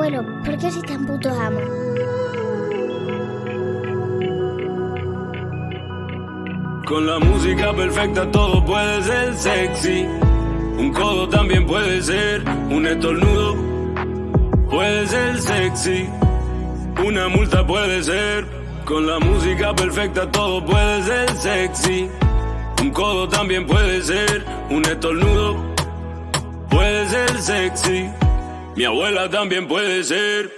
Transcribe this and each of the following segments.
Abuelo, ¿por qué soy tan puto amo? Con la música perfecta todo puede ser sexy. Un codo también puede ser un estornudo. Puede ser sexy. Una multa puede ser. Con la música perfecta todo puede ser sexy. Un codo también puede ser un estornudo. Puede ser sexy. Mi abuela también puede ser.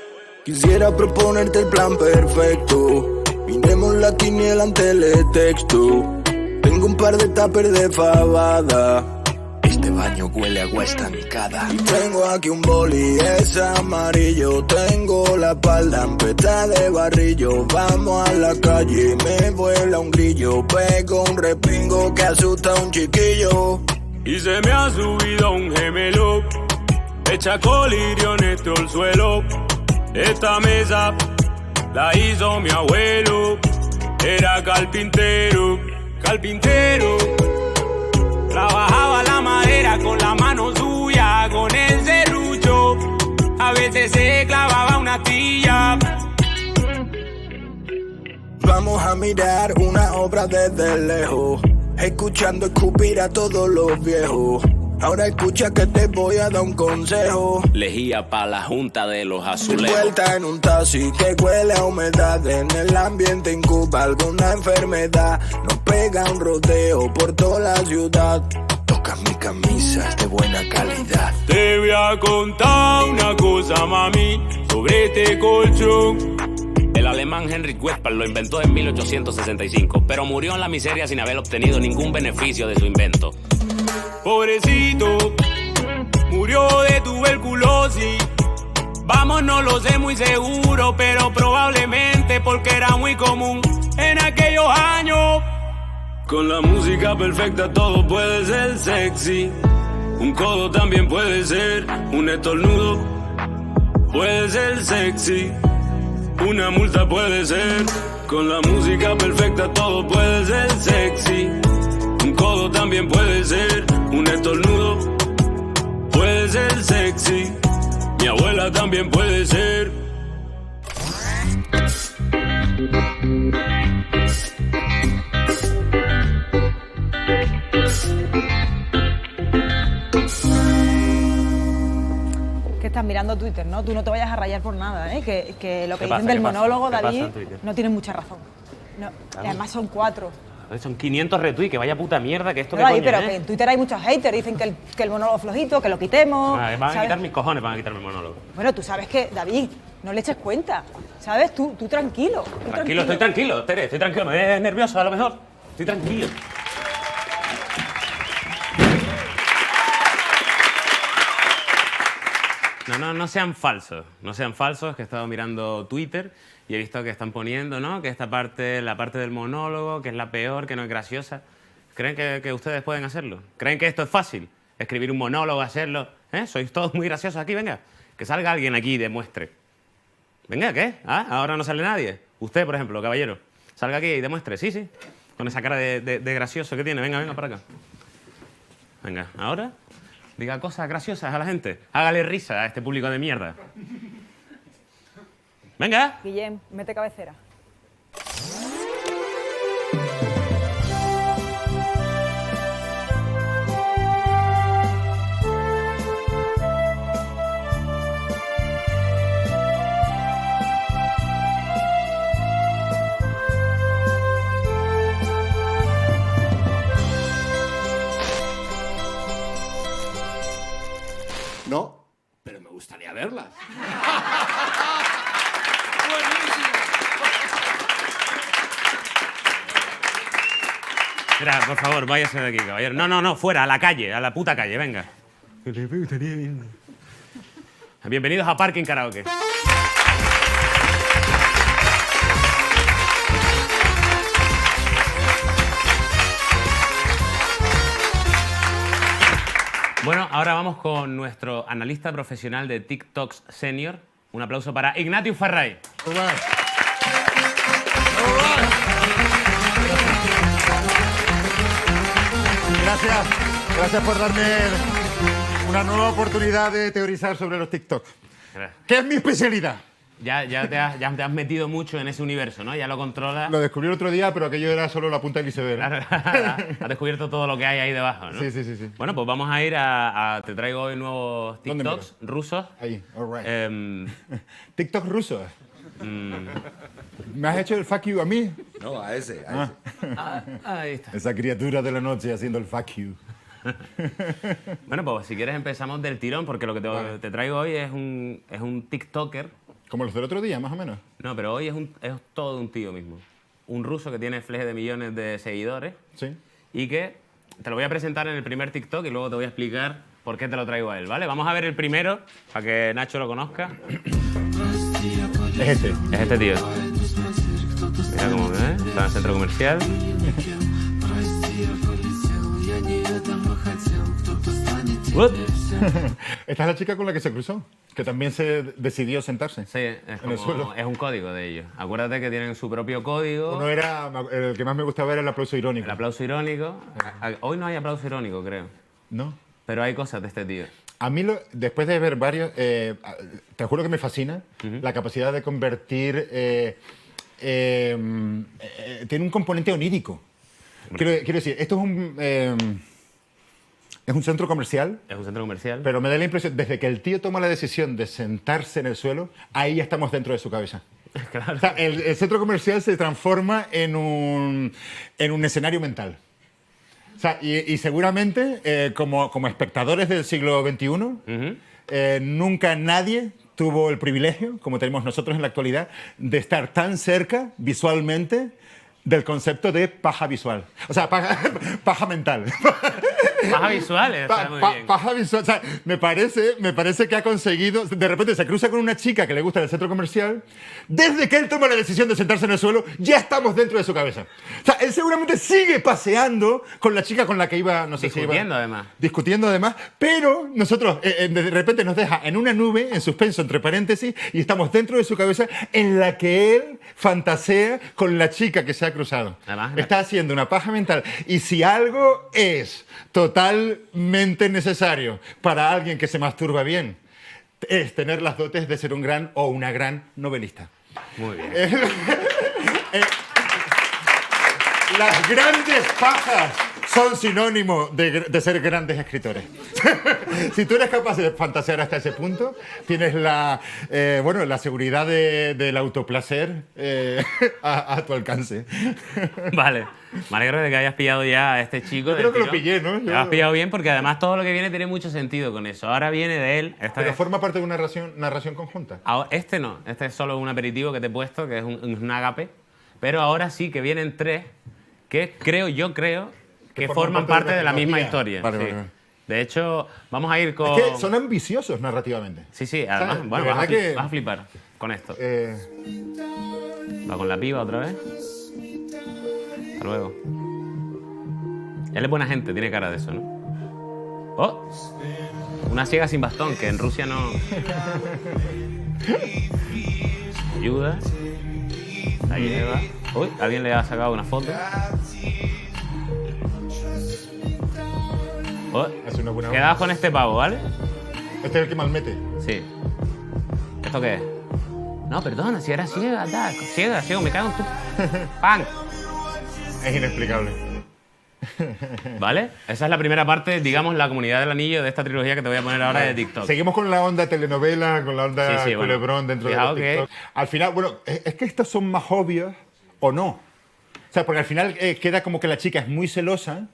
Quisiera proponerte el plan perfecto. Miremos la quiniela en teletexto. Tengo un par de tuppers de fabada. Este baño huele a agua estancada. Y tengo aquí un boli, es amarillo. Tengo la espalda en peta de barrillo. Vamos a la calle, me vuela un grillo. Pego un repingo que asusta a un chiquillo. Y se me ha subido un gemelo. Echa colirio en este el suelo. Esta mesa la hizo mi abuelo. Era carpintero, carpintero. Trabajaba la madera con la mano suya, con el serrucho. A veces se clavaba una astilla. Vamos a mirar una obra desde lejos, escuchando escupir a todos los viejos. Ahora escucha que te voy a dar un consejo. Lejía pa' la junta de los azulejos. Vuelta en un taxi que huele a humedad. En el ambiente incuba alguna enfermedad. Nos pega un rodeo por toda la ciudad. Toca mi camisa, es de buena calidad. Te voy a contar una cosa, mami, sobre este colchón. El alemán Henrik Westphal lo inventó en 1865, pero murió en la miseria sin haber obtenido ningún beneficio de su invento. Pobrecito, murió de tuberculosis. Vamos, no lo sé muy seguro, pero probablemente porque era muy común en aquellos años. Con la música perfecta todo puede ser sexy. Un codo también puede ser un estornudo. Puede ser sexy. Una multa puede ser. Con la música perfecta todo puede ser sexy. Un codo también puede ser un estornudo. Puede ser sexy. Mi abuela también puede ser. Que estás mirando Twitter, ¿no? Tú no te vayas a rayar por nada, ¿eh? Que lo que dicen pasa? del ¿Qué pasa? monólogo, ¿Qué pasa David, en Twitter? no tienen mucha razón. No. Y además son 4. Son 500 retweets, que vaya puta mierda, que esto Pero, que ahí, coño, pero que en Twitter hay muchos haters, dicen que el monólogo flojito, que lo quitemos. Van a ¿sabes? quitar mis cojones, van a quitarme el monólogo. Bueno, tú sabes que, David, no le eches cuenta, ¿sabes? Tú tranquilo. Tranquilo, estoy tranquilo, Tere, estoy tranquilo. Me ves nervioso a lo mejor. Estoy tranquilo. No sean falsos. No sean falsos, que he estado mirando Twitter y he visto que están poniendo, ¿no? Que esta parte, la parte del monólogo, que es la peor, que no es graciosa. ¿Creen que ustedes pueden hacerlo? ¿Creen que esto es fácil? Escribir un monólogo, hacerlo. ¿Sois todos muy graciosos aquí? Venga, que salga alguien aquí y demuestre. Venga, ¿qué? ¿Ah? Ahora no sale nadie. Usted, por ejemplo, caballero, salga aquí y demuestre. Sí. Con esa cara de gracioso que tiene. Venga para acá. Venga, ahora diga cosas graciosas a la gente. Hágale risa a este público de mierda. Venga. Guillem, mete cabecera. No, pero me gustaría verlas. Mira, por favor, váyase de aquí, caballero. No, fuera, a la calle, a la puta calle, venga. Bienvenidos a Parking Karaoke. Bueno, ahora vamos con nuestro analista profesional de TikToks senior. Un aplauso para Ignatius Farray. Gracias por darme una nueva oportunidad de teorizar sobre los TikTok. ¿Qué es mi especialidad? Ya te has metido mucho en ese universo, ¿no? Ya lo controlas. Lo descubrí el otro día, pero aquello era solo la punta del iceberg. Claro, has descubierto todo lo que hay ahí debajo, ¿no? Sí, sí, sí, sí. Bueno, pues vamos a ir a te traigo hoy nuevos ¿Dónde TikToks rusos. Ahí, all right. Em, TikTok ruso. ¿Me has hecho el fuck you a mí? No, a ese. ahí está. Esa criatura de la noche haciendo el fuck you. Bueno, pues si quieres empezamos del tirón, porque lo que te traigo hoy es un TikToker. Como los del otro día, más o menos. No, pero hoy es todo un tío mismo. Un ruso que tiene fleje de millones de seguidores. Sí. Y que te lo voy a presentar en el primer TikTok y luego te voy a explicar por qué te lo traigo a él, ¿vale? Vamos a ver el primero, para que Nacho lo conozca. Es este. Es este tío. Mira cómo ve, está en el centro comercial. Esta es la chica con la que se cruzó, que también se decidió sentarse. Sí, es, En el suelo. es un código de ellos. Acuérdate que tienen su propio código. Uno era, el que más me gustaba era el aplauso irónico. El aplauso irónico. Hoy no hay aplauso irónico, creo. ¿No? Pero hay cosas de este tío. A mí, después de ver varios, te juro que me fascina la capacidad de convertir... tiene un componente onírico. Quiero decir, esto es un centro comercial, Es un centro comercial. pero me da la impresión, desde que el tío toma la decisión de sentarse en el suelo, ahí ya estamos dentro de su cabeza. Claro. O sea, el centro comercial se transforma en un escenario mental. O sea, y seguramente, como espectadores del siglo XXI, nunca nadie tuvo el privilegio, como tenemos nosotros en la actualidad, de estar tan cerca visualmente del concepto de paja visual. O sea, paja mental. Paja visual, está muy bien. Paja visual. O sea, me parece que ha conseguido... De repente se cruza con una chica que le gusta el centro comercial. Desde que él toma la decisión de sentarse en el suelo, ya estamos dentro de su cabeza. O sea, él seguramente sigue paseando con la chica con la que iba... No sé si Discutiendo, iba, además. Discutiendo, además. Pero nosotros, de repente, nos deja en una nube, en suspenso, entre paréntesis, y estamos dentro de su cabeza en la que él fantasea con la chica que se ha cruzado. Además, Está haciendo una paja mental. Y si algo es totalmente necesario para alguien que se masturba bien, es tener las dotes de ser un gran o una gran novelista. Muy bien. Las grandes pajas son sinónimo de ser grandes escritores. Si tú eres capaz de fantasear hasta ese punto, tienes la seguridad del autoplacer a tu alcance. Vale. Me alegro de que hayas pillado ya a este chico. Yo creo que lo pillé, ¿no? Lo has pillado bien porque además todo lo que viene tiene mucho sentido con eso. Ahora viene de él. Pero forma parte de una narración conjunta. Este no. Este es solo un aperitivo que te he puesto, que es un agape. Pero ahora sí que vienen tres que yo creo que forman parte de la misma historia. Vale, sí. vale. De hecho, vamos a ir con... Es que son ambiciosos narrativamente. Sí, además, ¿Sabes? bueno, De vas a, verdad que- vas a flipar con esto. Eh, Va con la piba otra vez. Hasta luego. Él es buena gente, tiene cara de eso, ¿no? ¡Oh! Una ciega sin bastón, que en Rusia no... Ayuda. La lleva. Uy, alguien le ha sacado una foto. Oh, Hace una buena quedaos con este pavo, ¿vale? Este es el que malmete. Sí. ¿Esto qué es? No, perdona, si era ciega, tal. Ciega, me cago en tu... ¡Pan! Es inexplicable. ¿Vale? Esa es la primera parte, digamos, la comunidad del anillo de esta trilogía que te voy a poner ahora de TikTok. Seguimos con la onda telenovela, con la onda Sí, bueno. culebrón dentro de Fijaos los que- TikTok. Al final, bueno, es que estos son más obvios o no. O sea, porque al final queda como que la chica es muy celosa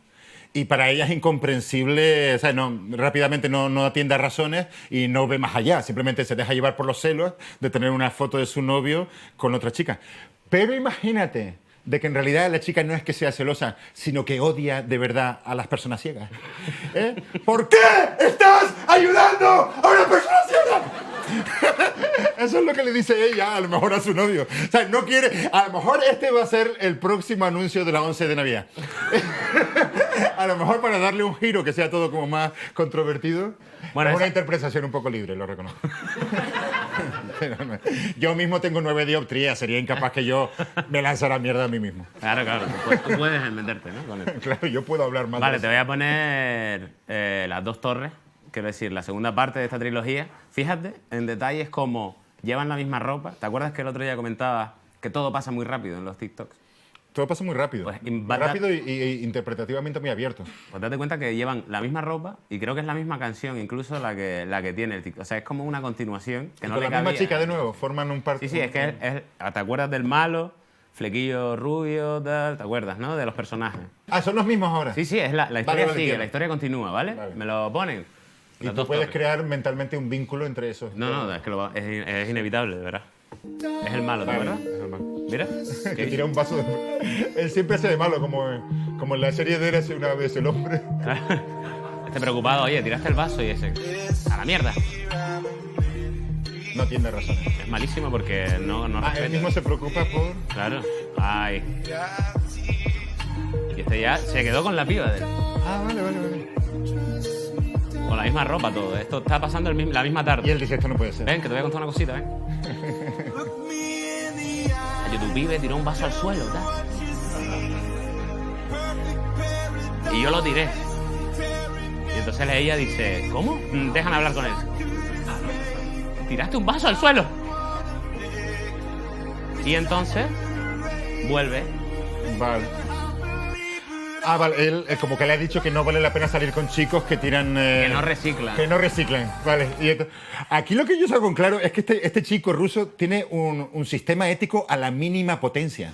y para ella es incomprensible, o sea, rápidamente no atiende a razones y no ve más allá. Simplemente se deja llevar por los celos de tener una foto de su novio con otra chica. Pero imagínate de que en realidad la chica no es que sea celosa, sino que odia de verdad a las personas ciegas. ¿Por qué estás ayudando a una persona ciega? Eso es lo que le dice ella, a lo mejor a su novio. O sea, no quiere... A lo mejor este va a ser el próximo anuncio de la 11 de Navidad. A lo mejor para darle un giro que sea todo como más controvertido. Bueno, es una esa- interpretación un poco libre, lo reconozco. Pero no, yo mismo tengo 9 dioptrías, sería incapaz que yo me lanzara mierda a mí mismo. Claro, tú puedes meterte, ¿no? Con esto. Claro, yo puedo hablar más. Vale, te voy a poner las dos torres quiero decir, la segunda parte de esta trilogía, fíjate en detalles como llevan la misma ropa. ¿Te acuerdas que el otro día comentabas que todo pasa muy rápido en los TikToks? Todo pasa muy rápido. Pues, Muy rápido y interpretativamente muy abierto. Pues date cuenta que llevan la misma ropa y creo que es la misma canción, incluso la que tiene el TikTok. O sea, es como una continuación que Y no con le la misma cabía. chica de nuevo, forman un par... Sí, sí, es que ¿te acuerdas del malo? Flequillo rubio, tal, ¿te acuerdas, no? De los personajes. Ah, son los mismos ahora. Sí, sí, es la historia vale, sigue, entiendo. la historia continúa, ¿vale? Vale. Me lo ponen. Y Los tú dos puedes toques. crear mentalmente un vínculo entre esos. No, es que es inevitable, de verdad. Es el malo, ¿te Vale, acuerdas? es el malo. Mira. Que tira un vaso de... Él siempre hace de malo, como en la serie de Érase una vez el hombre. Este preocupado, oye, tiraste el vaso y ese. A la mierda. No tiene razón. Es malísimo porque no Él respeta. mismo se preocupa por... Claro. Ay. Y este ya se quedó con la piba de él. Ah, vale. Con la misma ropa todo. Esto está pasando la misma tarde. Y él dice, esto no puede ser. Ven, que te voy a contar una cosita, ven. Tu pibe tiró un vaso al suelo, ¿verdad? Y yo lo tiré. Y entonces ella dice, ¿cómo? Déjame hablar con él. ¿Tiraste un vaso al suelo? Y entonces vuelve. Vale. Ah, vale, él como que le ha dicho que no vale la pena salir con chicos que tiran... Que no reciclan. Que no reciclan, vale. Aquí lo que yo saco en claro es que este chico ruso tiene un sistema ético a la mínima potencia.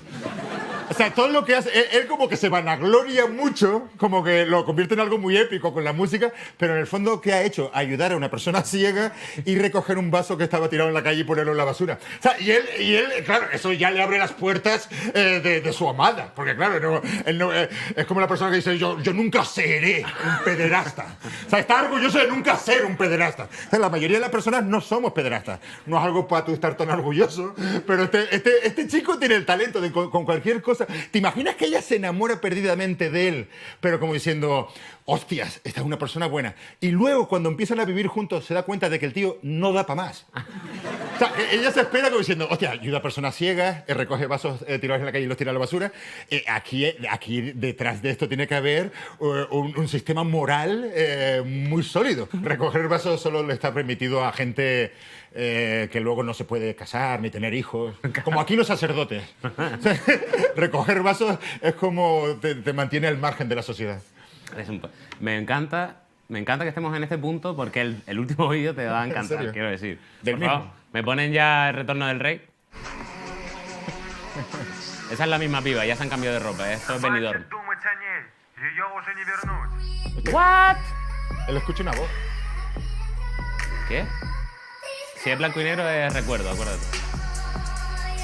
O sea, todo lo que hace, él como que se vanagloria mucho, como que lo convierte en algo muy épico con la música, pero en el fondo, ¿qué ha hecho? Ayudar a una persona ciega y recoger un vaso que estaba tirado en la calle y ponerlo en la basura. O sea, y él claro, eso ya le abre las puertas de su amada, porque claro, él no, es como la persona que dice, yo nunca seré un pederasta. O sea, está orgulloso de nunca ser un pederasta. O sea, la mayoría de las personas no somos pederastas. No es algo para tú estar tan orgulloso, pero este chico tiene el talento de con cualquier cosa. ¿Te imaginas que ella se enamora perdidamente de él, pero como diciendo, hostias, esta es una persona buena? Y luego, cuando empiezan a vivir juntos, se da cuenta de que el tío no da para más. O sea, ella se espera como diciendo, hostia, ayuda a personas ciegas, recoge vasos tirados en la calle y los tira a la basura. Aquí detrás de esto tiene que haber un sistema moral muy sólido. Recoger vasos solo le está permitido a gente que luego no se puede casar ni tener hijos. Como aquí los sacerdotes. O sea, recoger vasos es como te mantiene al margen de la sociedad. Me encanta que estemos en este punto porque el último vídeo te va a encantar, serio? quiero decir. Del Por mismo. favor, ¿me ponen ya el retorno del rey? Esa es la misma piba, ya se han cambiado de ropa. Esto es Benidorm. ¿What? Él escucha una voz. ¿Qué? Si es blanco y negro es recuerdo, acuérdate.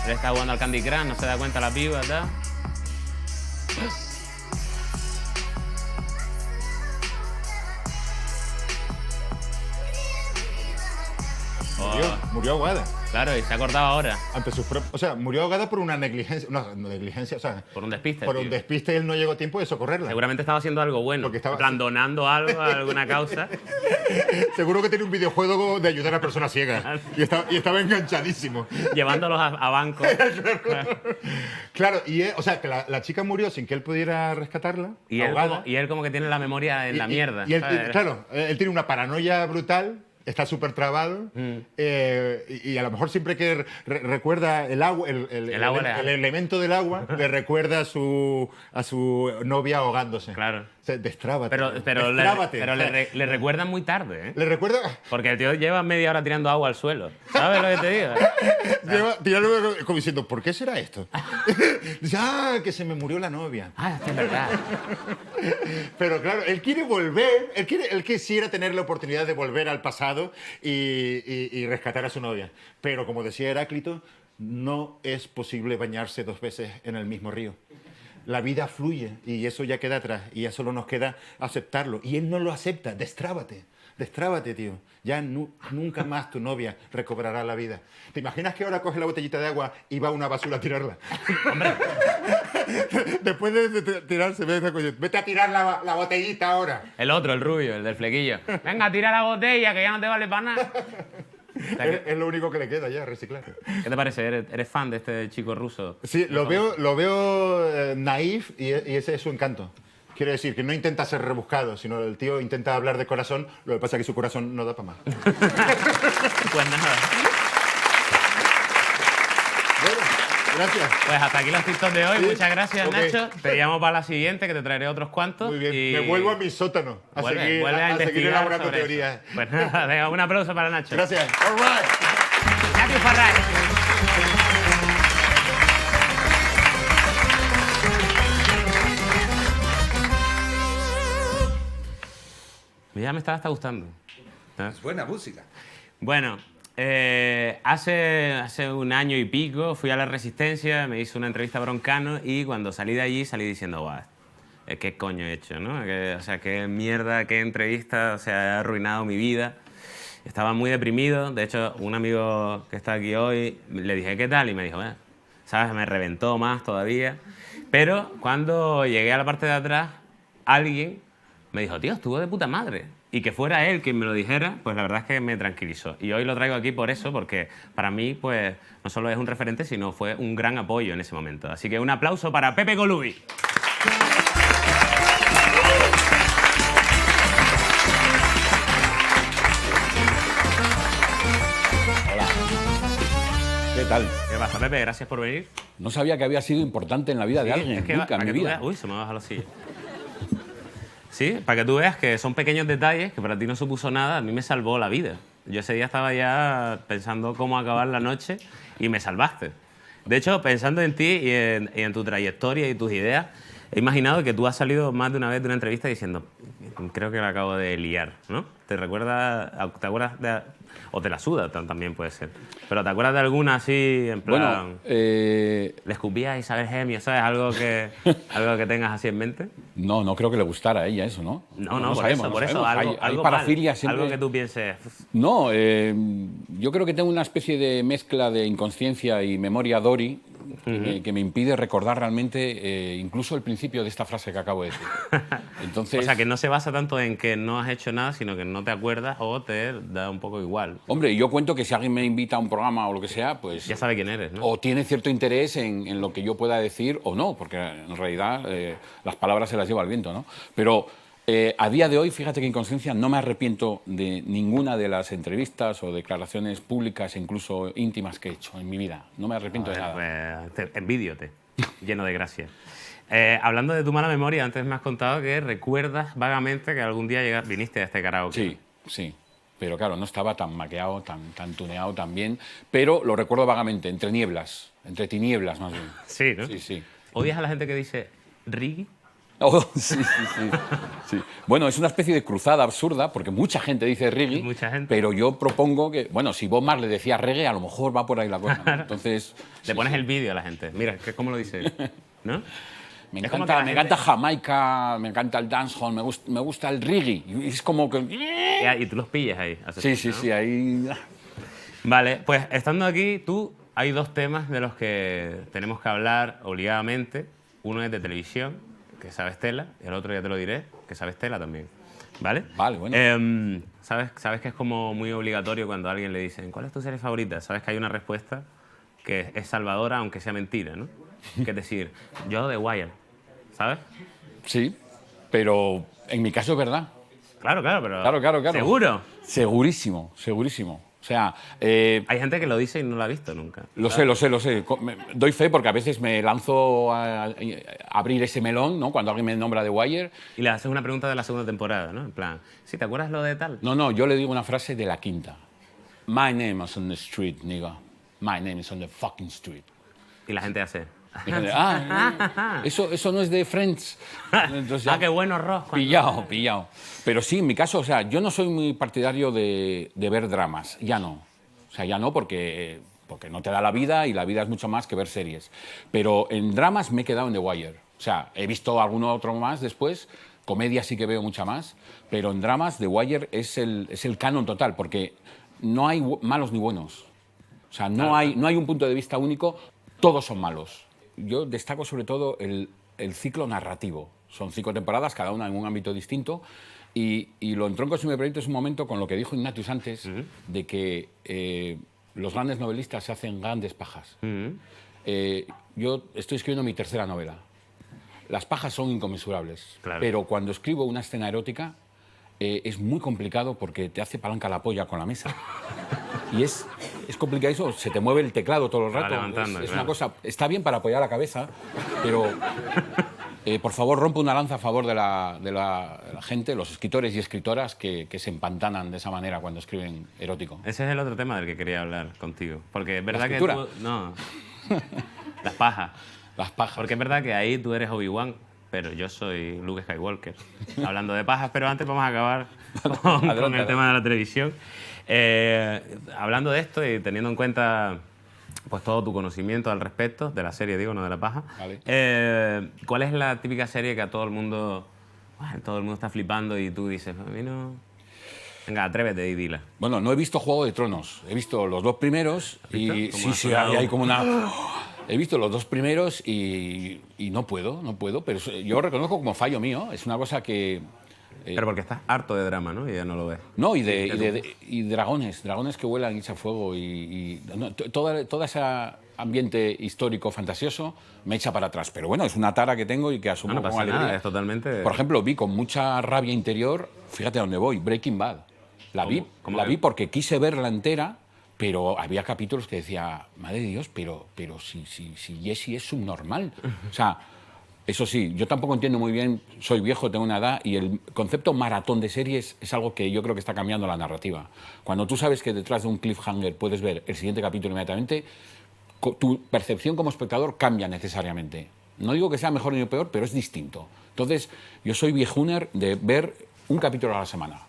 Él está jugando al Candy Crush, no se da cuenta la piba, ¿verdad? Murió ahogada. Claro, y se ha acordado ahora. Ante sus o sea, murió ahogada por una negligencia. No, negligencia, o sea. Por un despiste. Por tío. un despiste, él no llegó a tiempo de socorrerla. Seguramente estaba haciendo algo bueno. Porque estaba- en plan, donando algo a alguna causa. Seguro que tenía un videojuego de ayudar a personas ciegas. Y estaba enganchadísimo. Llevándolos a bancos. Claro, o sea, que la chica murió sin que él pudiera rescatarla. Y él, ahogada. como que tiene la memoria en la mierda. Y él, ¿sabes? claro, él tiene una paranoia brutal. Está súper trabado y a lo mejor siempre que recuerda el agua, el elemento del agua, le recuerda a su novia ahogándose. Claro. O sea, destrábate. Pero destrábate. le recuerdan muy tarde, ¿eh? Le recuerda... Porque el tío lleva media hora tirando agua al suelo. ¿Sabes lo que te digo? Lleva tirando como diciendo, ¿por qué será esto? Dice, que se me murió la novia. Ah, es verdad. Pero claro, él quiere volver, él quisiera tener la oportunidad de volver al pasado y rescatar a su novia. Pero como decía Heráclito, no es posible bañarse 2 veces en el mismo río. La vida fluye y eso ya queda atrás y ya solo nos queda aceptarlo. Y él no lo acepta. Destrábate, tío. Ya nunca más tu novia recobrará la vida. ¿Te imaginas que ahora coge la botellita de agua y va a una basura a tirarla? Hombre. Después de tirarse, vete a tirar la botellita ahora. El otro, el rubio, el del flequillo. Venga, tira la botella, que ya no te vale para nada. Es lo único que le queda ya, reciclar. ¿Qué te parece? ¿Eres fan de este chico ruso? Sí, lo veo naif y ese es su encanto. Quiero decir, que no intenta ser rebuscado, sino el tío intenta hablar de corazón, lo que pasa es que su corazón no da para más. Pues nada. Bueno, gracias. Pues hasta aquí los TikToks de hoy. Sí. Muchas gracias, Ok. Nacho. Te llamo para la siguiente, que te traeré otros cuantos. Muy bien, y me vuelvo a mi sótano a vuelve a seguir investigar elaborando sobre teorías. eso. Pues nada, venga, un aplauso para Nacho. Gracias. All right. Nacho Farray. Ya me estaba hasta gustando. Es buena música. Bueno, hace un año y pico fui a La Resistencia, me hizo una entrevista a Broncano y cuando salí de allí salí diciendo, guau, ¿qué coño he hecho, no? O sea, qué mierda, qué entrevista, o sea, ha arruinado mi vida. Estaba muy deprimido, de hecho, un amigo que está aquí hoy, le dije, ¿qué tal? Y me dijo, ¿sabes? Me reventó más todavía. Pero cuando llegué a la parte de atrás, alguien me dijo, tío, estuvo de puta madre. Y que fuera él quien me lo dijera, pues la verdad es que me tranquilizó. Y hoy lo traigo aquí por eso, porque para mí, pues, no solo es un referente, sino fue un gran apoyo en ese momento. Así que un aplauso para Pepe Golubi. ¿Qué tal? ¿Qué pasa, Pepe? Gracias por venir. No sabía que había sido importante en la vida de Sí, alguien, es que nunca en para mi que tú vida. veas- Uy, se me baja la silla. Sí, para que tú veas que son pequeños detalles que para ti no supuso nada, a mí me salvó la vida. Yo ese día estaba ya pensando cómo acabar la noche y me salvaste. De hecho, pensando en ti y en tu trayectoria y tus ideas, he imaginado que tú has salido más de una vez de una entrevista diciendo, creo que la acabo de liar, ¿no? ¿Te acuerdas de, o te la suda también puede ser, pero te acuerdas de alguna así en plan, Bueno, le escupías a Isabel Gemio, ¿sabes? Algo que tengas así en mente. no creo que le gustara a ella eso, ¿no? No, sabemos, por eso, sabemos. algo, Hay algo parafilia mal, siempre. algo que tú pienses. No, yo creo que tengo una especie de mezcla de inconsciencia y memoria Dory que me impide recordar realmente incluso el principio de esta frase que acabo de decir. Entonces, O sea, que no se basa tanto en que no has hecho nada, sino que no te acuerdas o te da un poco igual. hombre, yo cuento que si alguien me invita a un programa o lo que sea, pues... Ya sabe quién eres, ¿no? O tiene cierto interés en lo que yo pueda decir o no, porque en realidad las palabras se las lleva el viento, ¿no? Pero a día de hoy, fíjate que en conciencia no me arrepiento de ninguna de las entrevistas o declaraciones públicas, incluso íntimas que he hecho en mi vida. No me arrepiento de nada. Envidiote, lleno de gracia. Hablando de tu mala memoria, antes me has contado que recuerdas vagamente que algún día viniste a este karaoke. Sí, sí. Pero claro, no estaba tan maqueado, tan tuneado, tan bien. Pero lo recuerdo vagamente, entre tinieblas más bien. Sí, ¿no? Sí, sí. ¿Odias a la gente que dice Riggy? Oh, sí. Bueno, es una especie de cruzada absurda, porque mucha gente dice reggae, Mucha gente. pero yo propongo que, bueno, si Bob Marley decía reggae, a lo mejor va por ahí la cosa, ¿no? Entonces... Le pones el vídeo a la gente. Mira, ¿cómo lo dice? ¿No? Me Es como que la encanta, me gente- encanta Jamaica, me encanta el dancehall, me gusta el reggae. Y es como que... Y tú los pillas ahí. Sí, ahí... Vale, pues estando aquí, hay dos temas de los que tenemos que hablar obligadamente. Uno es de televisión, que sabes tela, y el otro ya te lo diré, que sabes tela también. ¿Vale? Vale, bueno. ¿Sabes que es como muy obligatorio cuando a alguien le dicen ¿cuál es tu serie favorita? Sabes que hay una respuesta que es salvadora, aunque sea mentira, ¿no? Que es decir, yo The Wire, ¿sabes? Sí, pero en mi caso es verdad. Claro, pero... Claro. ¿Seguro? Segurísimo. O sea, Hay gente que lo dice y no lo ha visto nunca. lo sé. Doy fe porque a veces me lanzo a abrir ese melón, ¿no? Cuando alguien me nombra de Wire. Y le haces una pregunta de la segunda temporada, ¿no? En plan, ¿sí te acuerdas lo de tal? No, yo le digo una frase de la quinta. My name is on the street, nigga. My name is on the fucking street. Y la gente hace... Y gente, eso no es de Friends. Entonces, qué bueno, Ross. Pillado. Pero sí, en mi caso, o sea, yo no soy muy partidario de ver dramas. Ya no. O sea, ya no porque no te da la vida y la vida es mucho más que ver series. Pero en dramas me he quedado en The Wire. O sea, he visto alguno otro más después. Comedia sí que veo mucha más. Pero en dramas The Wire es el canon total porque no hay malos ni buenos. O sea, no hay un punto de vista único. Todos son malos. Yo destaco sobre todo el ciclo narrativo. Son 5 temporadas, cada una en un ámbito distinto. Y lo entronco, si me permites un momento, con lo que dijo Ignatius antes, de que los grandes novelistas se hacen grandes pajas. Yo estoy escribiendo mi tercera novela. las pajas son inconmensurables. Claro. Pero cuando escribo una escena erótica es muy complicado porque te hace palanca la polla con la mesa. Y es complicado eso, se te mueve el teclado todo el Va rato. levantando, Es claro. una cosa, está bien para apoyar la cabeza, pero por favor rompe una lanza a favor de la gente, los escritores y escritoras que se empantanan de esa manera cuando escriben erótico. Ese es el otro tema del que quería hablar contigo. Porque es verdad que escritura? tú... No. Las pajas. Las pajas. Porque es verdad que ahí tú eres Obi-Wan, pero yo soy Luke Skywalker. Hablando de pajas, pero antes vamos a acabar con el tema de la televisión. Hablando de esto y teniendo en cuenta pues todo tu conocimiento al respecto, de la serie, digo, no de la paja, Vale. ¿cuál es la típica serie que a todo el mundo está flipando y tú dices, a mí no... Venga, atrévete y dila. Bueno, no he visto Juego de Tronos. He visto los 2 primeros y ¿Cómo ha sí, sonado? hay como una... He visto los 2 primeros y no puedo, pero yo reconozco como fallo mío. Es una cosa que... Pero porque estás harto de drama, ¿no? Y ya no lo ves. No, y dragones que vuelan y echan fuego todo ese ambiente histórico fantasioso me echa para atrás. Pero bueno, es una tara que tengo y que asumo No con pasa alegría. nada, es totalmente... Por ejemplo, vi con mucha rabia interior, fíjate a dónde voy, Breaking Bad. La vi porque quise verla entera, pero había capítulos que decía, madre de Dios, pero si Jesse es subnormal. O sea, eso sí, yo tampoco entiendo muy bien, soy viejo, tengo una edad, y el concepto maratón de series es algo que yo creo que está cambiando la narrativa. Cuando tú sabes que detrás de un cliffhanger puedes ver el siguiente capítulo inmediatamente, tu percepción como espectador cambia necesariamente. No digo que sea mejor ni peor, pero es distinto. Entonces, yo soy viejuner de ver un capítulo a la semana.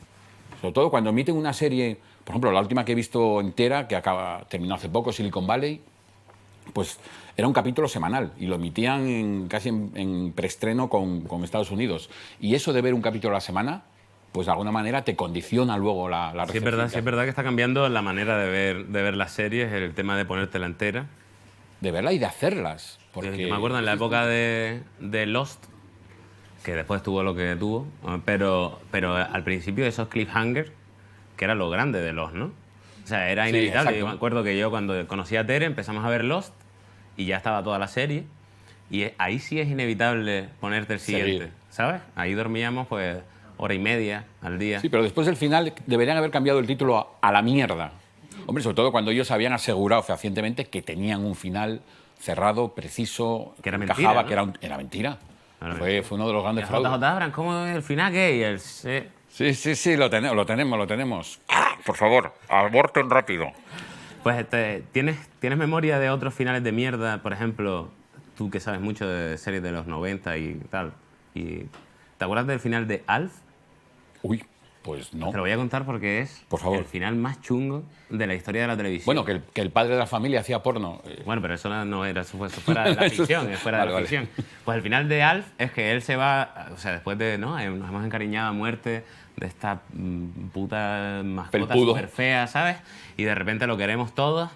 Sobre todo cuando emiten una serie, por ejemplo, la última que he visto entera, que terminó hace poco, Silicon Valley, pues era un capítulo semanal y lo emitían casi en preestreno con Estados Unidos. Y eso de ver un capítulo a la semana, pues de alguna manera te condiciona luego la recepción. Sí, es verdad que está cambiando la manera de ver las series, el tema de ponértela entera. De verla y de hacerlas. Porque... Yo me acuerdo en la época de Lost, que después tuvo lo que tuvo, pero al principio esos cliffhangers, que era lo grande de Lost, ¿no? O sea, era inevitable. exacto. Yo me acuerdo que yo cuando conocí a Tere empezamos a ver Lost y ya estaba toda la serie y ahí sí es inevitable ponerte el siguiente, Seguir. ¿sabes? Ahí dormíamos pues hora y media al día. Sí, pero después del final deberían haber cambiado el título a la mierda. Hombre, sobre todo cuando ellos habían asegurado fehacientemente que tenían un final cerrado, preciso, Que era encajaba, mentira, ¿no? que era mentira. Era Fue uno de los grandes JJ fraudes. Abrams, ¿cómo es el final qué? Y el... Sí, lo tenemos. Por favor, aborten rápido. Pues ¿tienes memoria de otros finales de mierda? Por ejemplo, tú que sabes mucho de series de los 90 y tal. ¿Te acuerdas del final de Alf? Uy, pues no. Te lo voy a contar porque es Por favor. el final más chungo de la historia de la televisión. Bueno, que el padre de la familia hacía porno. Bueno, pero eso no era, eso fuera de la Eso- ficción, es fuera de la Vale. ficción. Pues el final de Alf es que él se va, o sea, después de, ¿no? Nos hemos encariñado a muerte de esta puta mascota Felpudo. súper fea, ¿sabes? Y de repente lo queremos todos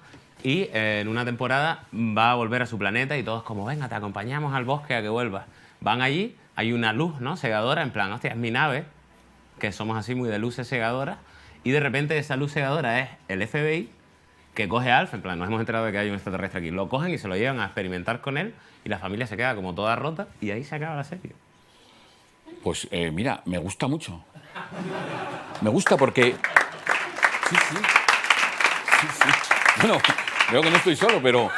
y en una temporada va a volver a su planeta y todos como, venga, te acompañamos al bosque a que vuelvas. Van allí, hay una luz, ¿no? Cegadora, en plan, hostia, es mi nave, que somos así muy de luces cegadoras, y de repente esa luz cegadora es el FBI, que coge a Alf, en plan, nos hemos enterado de que hay un extraterrestre aquí, lo cogen y se lo llevan a experimentar con él, y la familia se queda como toda rota, y ahí se acaba la serie. Pues mira, me gusta mucho. Me gusta porque... Sí. Bueno, veo que no estoy solo, pero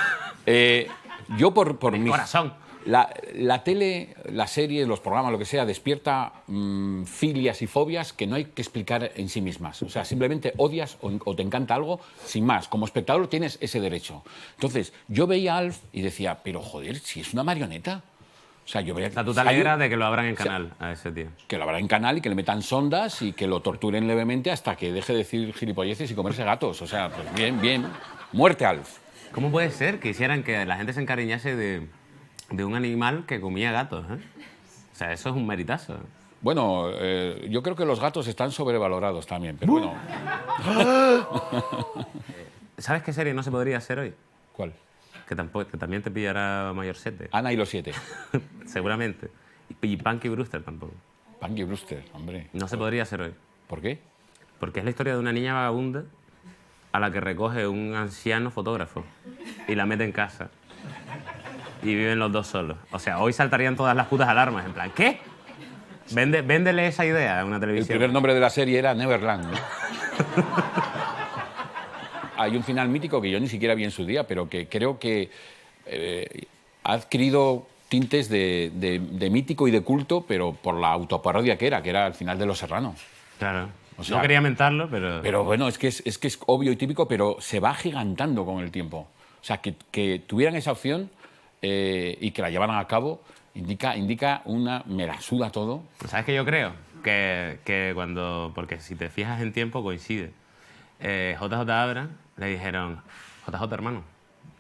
yo por Mi mis... corazón. La tele, la serie, los programas, lo que sea, despierta filias y fobias que no hay que explicar en sí mismas. O sea, simplemente odias o te encanta algo sin más. Como espectador tienes ese derecho. Entonces, yo veía a Alf y decía, pero joder, si es una marioneta. O sea, yo veía... O sea, tú te alegras de que lo abran en canal a ese tío. Que lo abran en canal y que le metan sondas y que lo torturen levemente hasta que deje de decir gilipolleces y comerse gatos. O sea, pues bien. Muerte, Alf. ¿Cómo puede ser que hicieran que la gente se encariñase de un animal que comía gatos, eh? O sea, eso es un meritazo. Bueno, yo creo que los gatos están sobrevalorados también, pero bueno. ¿Sabes qué serie no se podría hacer hoy? ¿Cuál? Que también te pillará mayor sete. Ana y los 7. Seguramente. Y Punky Brewster tampoco. Punky Brewster, hombre. No se podría hacer hoy. ¿Por qué? Porque es la historia de una niña vagabunda a la que recoge un anciano fotógrafo y la mete en casa. y viven los dos solos. O sea, hoy saltarían todas las putas alarmas, en plan, ¿qué? Véndele esa idea a una El televisión. primer nombre de la serie era Neverland, ¿no? Hay un final mítico que yo ni siquiera vi en su día, pero que creo que ha adquirido tintes de mítico y de culto, pero por la autoparodia que era el final de Los Serrano. Claro. O sea, no quería mentarlo, pero... Pero bueno, es que es obvio y típico, pero se va agigantando con el tiempo. O sea, que tuvieran esa opción y que la llevaran a cabo indica una... Me la suda todo. ¿Sabes qué yo creo? Que cuando... Porque si te fijas en tiempo, coincide. JJ Abrams le dijeron, JJ, hermano,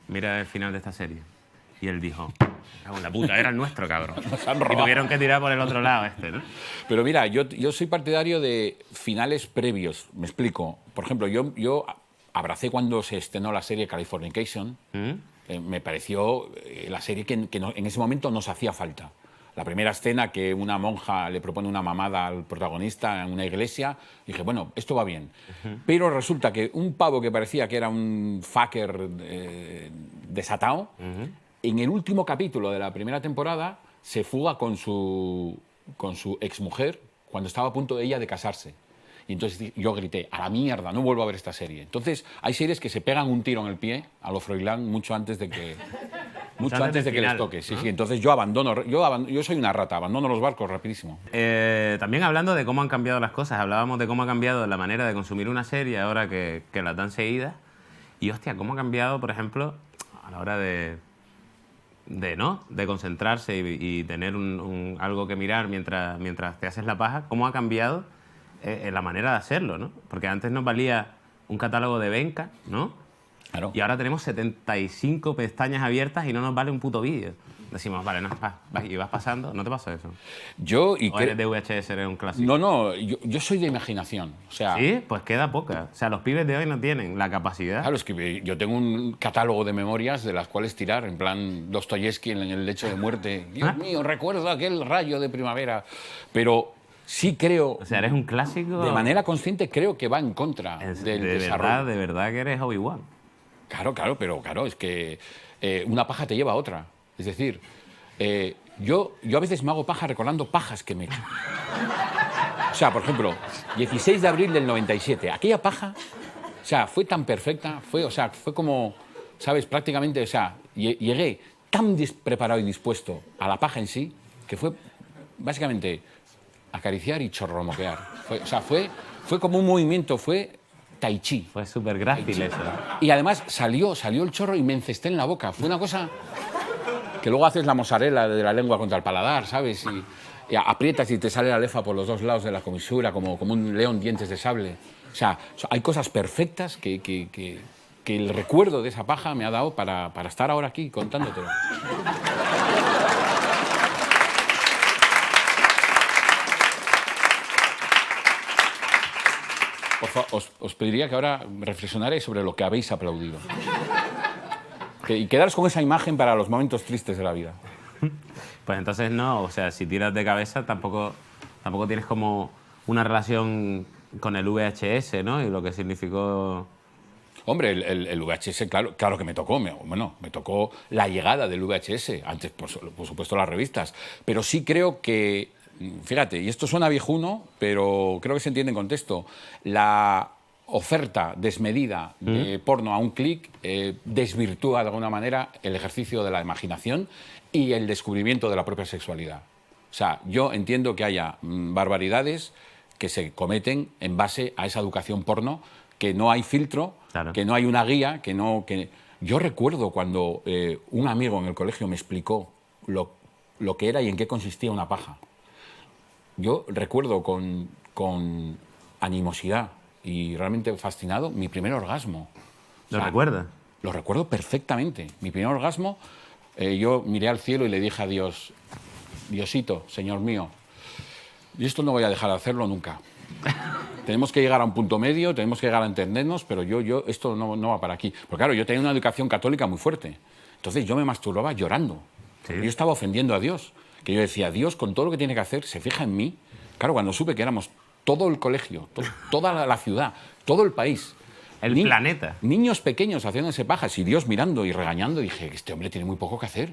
mira el final de esta serie. Y él dijo, la puta, era el nuestro, cabrón. Y tuvieron que tirar por el otro lado ¿no? Pero mira, yo soy partidario de finales previos. Me explico. Por ejemplo, yo abracé cuando se estrenó la serie Californication. Me pareció la serie que en ese momento nos hacía falta. La primera escena que una monja le propone una mamada al protagonista en una iglesia, dije, bueno, esto va bien. Pero resulta que un pavo que parecía que era un fucker desatado, en el último capítulo de la primera temporada se fuga con su exmujer cuando estaba a punto de ella de casarse. Y entonces yo grité, a la mierda, no vuelvo a ver esta serie. Entonces hay series que se pegan un tiro en el pie a lo Froilán mucho antes de que... Mucho antes de que les toque, sí, ¿no? Sí. Entonces yo soy una rata, abandono los barcos rapidísimo. También hablando de cómo han cambiado las cosas, hablábamos de cómo ha cambiado la manera de consumir una serie ahora que las dan seguidas. Y hostia, cómo ha cambiado, por ejemplo, a la hora de concentrarse y tener algo que mirar mientras te haces la paja, cómo ha cambiado la manera de hacerlo, ¿no? Porque antes nos valía un catálogo de Venca, ¿no? Claro. Y ahora tenemos 75 pestañas abiertas y no nos vale un puto vídeo. Decimos, vale, no, y vas pasando, ¿no te pasa eso? ¿Eres de VHS, eres un clásico? No, yo soy de imaginación. O sea, sí, pues queda poca. O sea, los pibes de hoy no tienen la capacidad. Claro, es que yo tengo un catálogo de memorias de las cuales tirar, en plan Dostoyevsky en el lecho de muerte. Dios mío, recuerdo aquel rayo de primavera. Pero sí creo... O sea, eres un clásico... De manera consciente creo que va en contra del desarrollo. De verdad que eres Obi-Wan. Claro, pero es que una paja te lleva a otra. Es decir, yo a veces me hago paja recordando pajas que me he hecho. O sea, por ejemplo, 16 de abril del 97, aquella paja, o sea, fue tan perfecta, fue como, ¿sabes? Prácticamente, o sea, llegué tan despreparado y dispuesto a la paja en sí, que fue básicamente acariciar y chorromoquear. Fue como un movimiento, fue... Tai chi. Fue súper grácil eso. Y además salió el chorro y me encesté en la boca. Fue una cosa que luego haces la mozzarella de la lengua contra el paladar, ¿sabes? Y aprietas y te sale la lefa por los dos lados de la comisura, como un león dientes de sable. O sea, hay cosas perfectas que el recuerdo de esa paja me ha dado para estar ahora aquí contándotelo. Por favor, os pediría que ahora reflexionarais sobre lo que habéis aplaudido. Y quedaros con esa imagen para los momentos tristes de la vida. Pues entonces no, o sea, si tiras de cabeza tampoco tienes como una relación con el VHS, ¿no? Y lo que significó... Hombre, el VHS, claro que me tocó. Me tocó la llegada del VHS. Antes, por supuesto, las revistas. Pero sí creo que... Fíjate, y esto suena viejuno, pero creo que se entiende en contexto. La oferta desmedida de porno a un clic desvirtúa de alguna manera el ejercicio de la imaginación y el descubrimiento de la propia sexualidad. O sea, yo entiendo que haya barbaridades que se cometen en base a esa educación porno, que no hay filtro, claro, que no hay una guía, Yo recuerdo cuando un amigo en el colegio me explicó lo que era y en qué consistía una paja. Yo recuerdo con animosidad y realmente fascinado mi primer orgasmo. ¿Lo recuerdas? Lo recuerdo perfectamente. Mi primer orgasmo, yo miré al cielo y le dije a Dios, Diosito, Señor mío, y esto no voy a dejar de hacerlo nunca. Tenemos que llegar a un punto medio, tenemos que llegar a entendernos, pero esto no va para aquí. Porque claro, yo tenía una educación católica muy fuerte. Entonces yo me masturbaba llorando. ¿Sí? Yo estaba ofendiendo a Dios. Que yo decía, Dios, con todo lo que tiene que hacer, se fija en mí. Claro, cuando supe que éramos todo el colegio, toda la ciudad, todo el país, El planeta. Niños pequeños haciéndose pajas y Dios mirando y regañando. Y dije, este hombre tiene muy poco que hacer.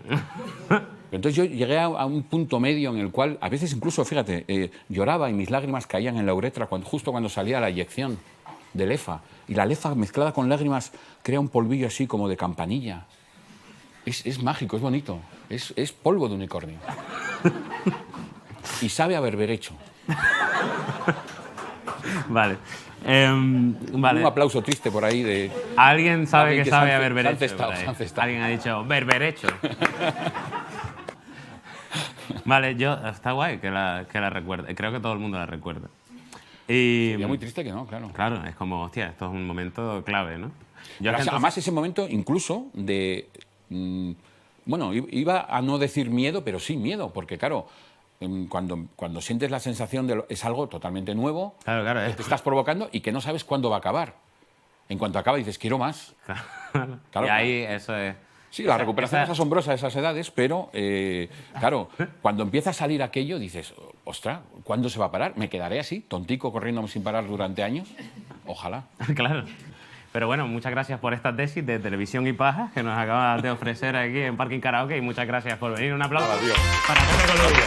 Entonces yo llegué a un punto medio en el cual, a veces incluso, fíjate, lloraba y mis lágrimas caían en la uretra justo cuando salía la inyección de lefa. Y la lefa mezclada con lágrimas crea un polvillo así como de campanilla. Es mágico, es bonito. Es polvo de unicornio. Y sabe a berberecho. Vale. Un aplauso triste por ahí de... Alguien sabe alguien que que sabe se a han berberecho. cestado, por ahí. se han cestado. Alguien ha dicho berberecho. Vale, está guay que la recuerde. Creo que todo el mundo la recuerda. Y Sería muy triste que no, claro. claro, es como, hostia, esto es un momento clave, ¿no? Pero, además, ese momento incluso de... bueno, iba a no decir miedo, pero sí miedo, porque claro, cuando sientes la sensación de es algo totalmente nuevo, Claro, que te estás provocando y que no sabes cuándo va a acabar. En cuanto acaba dices, quiero más. y ahí eso es... Sí, la recuperación es asombrosa a esas edades, pero claro, cuando empieza a salir aquello dices, ostras, ¿cuándo se va a parar? ¿Me quedaré así, tontico, corriendo sin parar durante años? Ojalá. Claro. Pero bueno, muchas gracias por esta tesis de televisión y paja que nos acabas de ofrecer aquí en Parking Karaoke y muchas gracias por venir. Un aplauso para Pepe Columbia.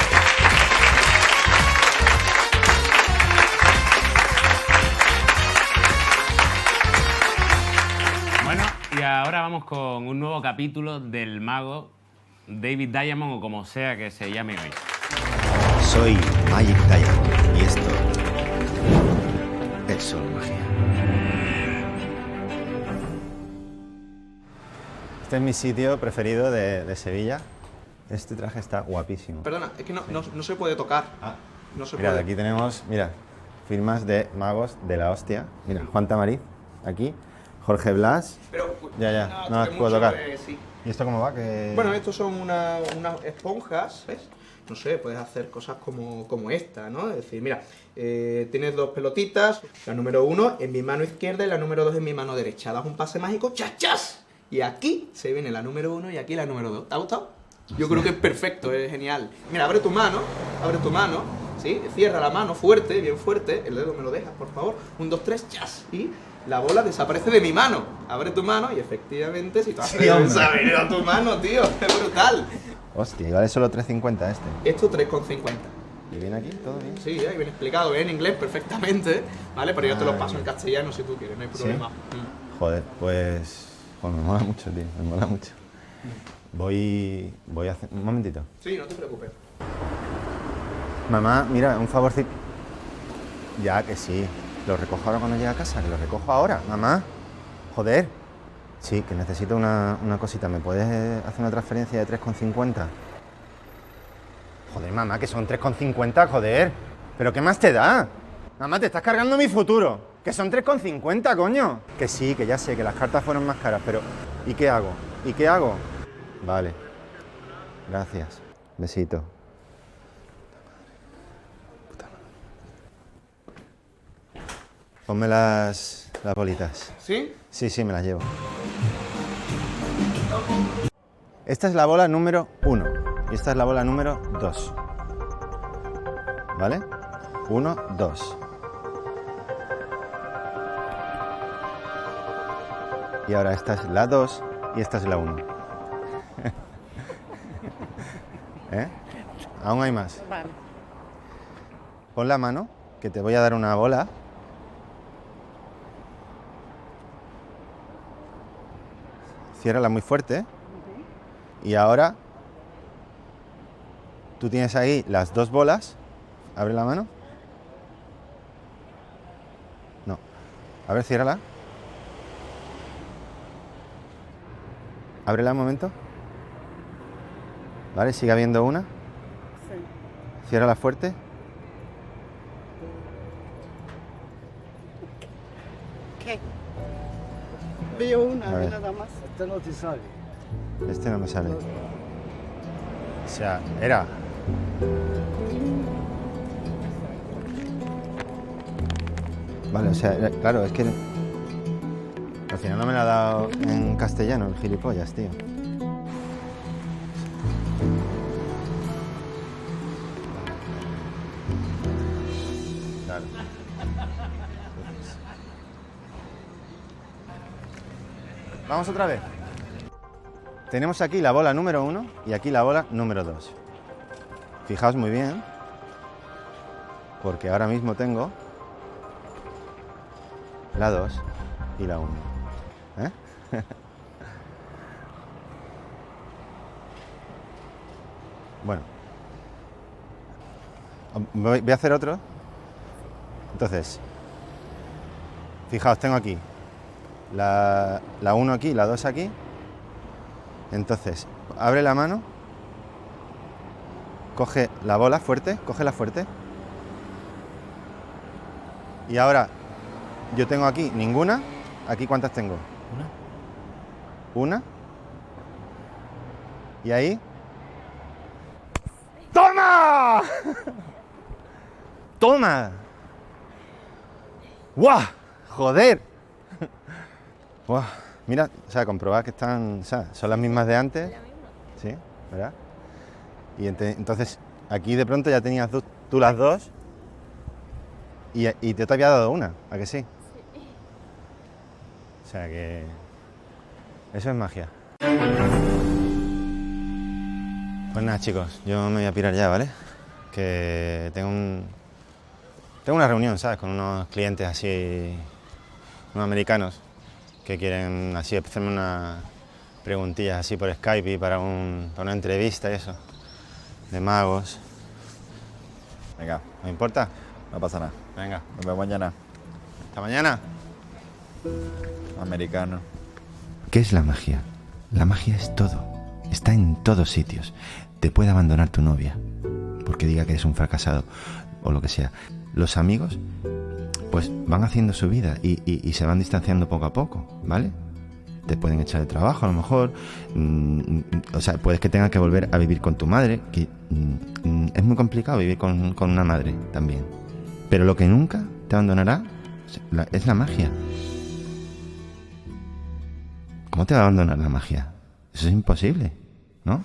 Bueno, y ahora vamos con un nuevo capítulo del mago David Diamond o como sea que se llame hoy. Soy Magic Diamond y esto es solo magia. Este es mi sitio preferido de Sevilla. Este traje está guapísimo. Perdona, es que no se puede tocar. No se Mira, puede. aquí tenemos, mira, firmas de magos de la hostia. Mira, Juan Tamariz, aquí. Jorge Blas. Pero, Ya, no las toque puedo mucho, tocar. sí. ¿Y esto cómo va? Que... Bueno, estos son unas esponjas, ¿ves? No sé, puedes hacer cosas como esta, ¿no? Es decir, mira, tienes dos pelotitas, la número 1 en mi mano izquierda y la número 2 en mi mano derecha. Das un pase mágico, ¡chas, chas! Y aquí se viene la número 1 y aquí la número 2. ¿Te ha gustado? Yo creo que es perfecto, es genial. Mira, abre tu mano, ¿sí? Cierra la mano fuerte, bien fuerte. El dedo me lo dejas, por favor. 1, 2, 3, ¡chas! Y la bola desaparece de mi mano. Abre tu mano y efectivamente, si tú haces esa a tu mano, tío, es brutal. Hostia, y vale solo 3,50 este. Esto 3,50. ¿Y viene aquí? ¿Todo bien? Sí, ahí viene explicado, en inglés perfectamente, ¿vale? Pero yo te lo paso en castellano si tú quieres, no hay problema. ¿Sí? Joder, pues me mola mucho, tío, me mola mucho. Voy a hacer... Un momentito. Sí, no te preocupes. Mamá, mira, un favorcito. Ya, que sí. Lo recojo ahora cuando llegue a casa, que lo recojo ahora, mamá. Joder. Sí, que necesito una cosita. ¿Me puedes hacer una transferencia de 3,50? Joder, mamá, que son 3,50, joder. ¿Pero qué más te da? Mamá, te estás cargando mi futuro. Que son 3,50, coño. Que sí, que ya sé, que las cartas fueron más caras, pero... ¿Y qué hago? ¿Y qué hago? Vale. Gracias. Besito. Ponme las bolitas. ¿Sí? Sí, me las llevo. Esta es la bola número 1 y esta es la bola número 2. ¿Vale? 1, 2. Y ahora esta es la 2 y esta es la 1. ¿Eh? ¿Aún hay más? Vale. Pon la mano, que te voy a dar una bola. Ciérrala muy fuerte. Y ahora tú tienes ahí las dos bolas. Abre la mano. No. A ver, ciérrala. Ábrela un momento. Vale, sigue habiendo una. Sí. Ciérrala fuerte. ¿Qué? Veo una, A ver. nada más. Este no te sale. Este no me sale. O sea, era. Vale, o sea, claro, es que al final no me la ha dado en castellano el gilipollas, tío. Claro. Vamos otra vez. Tenemos aquí la bola número 1 y aquí la bola número 2. Fijaos muy bien, porque ahora mismo tengo la 2 y la 1. ¿Eh? Bueno, voy a hacer otro. Entonces, fijaos, tengo aquí la 1 aquí, la 2 aquí. Entonces, abre la mano, coge la bola fuerte, cógela fuerte. Y ahora, yo tengo aquí ninguna. ¿Aquí cuántas tengo? Una. Y ahí. ¡Toma! ¡Toma! ¡Guau! ¡Joder! ¡Guau! Mira, o sea, comprobad que están, o sea, son las mismas de antes. Sí, ¿verdad? Y entonces, aquí de pronto ya tenías tú las dos y te había dado una, ¿a que sí? Sí. O sea que eso es magia. Pues nada, chicos, yo me voy a pirar ya, ¿vale? Que tengo una reunión, ¿sabes? Con unos clientes así, unos americanos, que quieren así hacerme unas preguntillas así por Skype y para una entrevista y eso, de magos. Venga, ¿no importa? No pasa nada. Venga. Nos vemos mañana. ¿Hasta mañana? Americano. ¿Qué es la magia? La magia es todo. Está en todos sitios. Te puede abandonar tu novia porque diga que eres un fracasado o lo que sea. Los amigos pues van haciendo su vida y se van distanciando poco a poco, ¿vale? Te pueden echar de trabajo a lo mejor, o sea, puedes que tengas que volver a vivir con tu madre, que es muy complicado vivir con una madre también. Pero lo que nunca te abandonará es la magia. ¿Cómo te va a abandonar la magia? Eso es imposible, ¿no?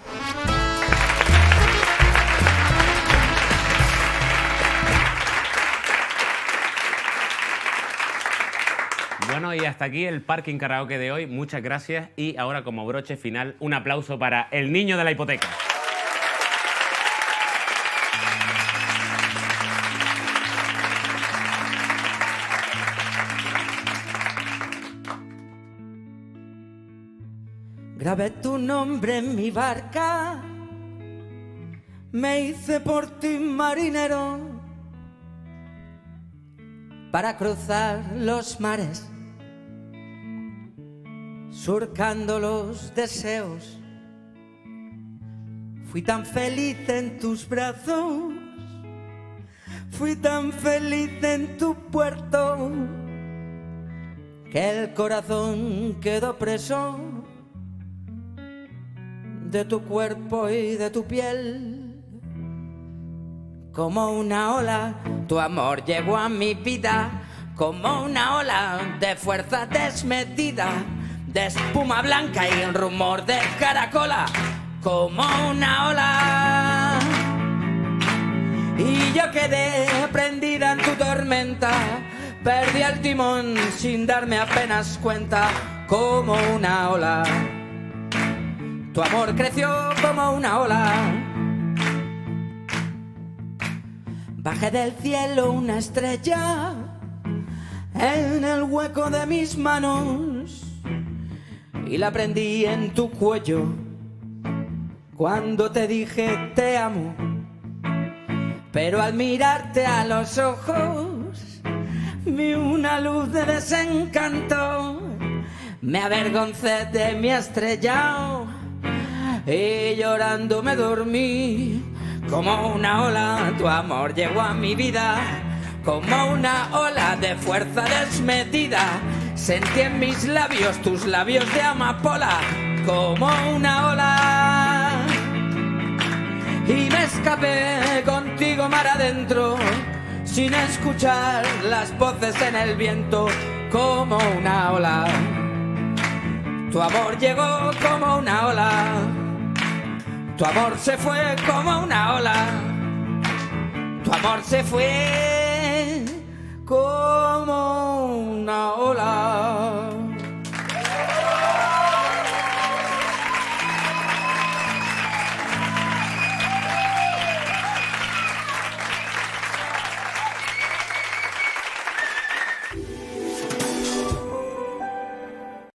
Bueno, y hasta aquí el Parking Karaoke de hoy. Muchas gracias. Y ahora, como broche final, un aplauso para el niño de la hipoteca. Grabé tu nombre en mi barca, me hice por ti marinero para cruzar los mares, surcando los deseos. Fui tan feliz en tus brazos, fui tan feliz en tu puerto, que el corazón quedó preso de tu cuerpo y de tu piel. Como una ola, tu amor llegó a mi vida, como una ola de fuerza desmedida, de espuma blanca y un rumor de caracola, como una ola. Y yo quedé prendida en tu tormenta, perdí el timón sin darme apenas cuenta, como una ola. Tu amor creció como una ola. Bajé del cielo una estrella en el hueco de mis manos y la prendí en tu cuello cuando te dije te amo. Pero al mirarte a los ojos vi una luz de desencanto. Me avergoncé de mi estrellado y llorando me dormí. Como una ola, tu amor llegó a mi vida, como una ola de fuerza desmedida. Sentí en mis labios tus labios de amapola, como una ola. Y me escapé contigo mar adentro, sin escuchar las voces en el viento, como una ola. Tu amor llegó como una ola. Tu amor se fue como una ola. Tu amor se fue como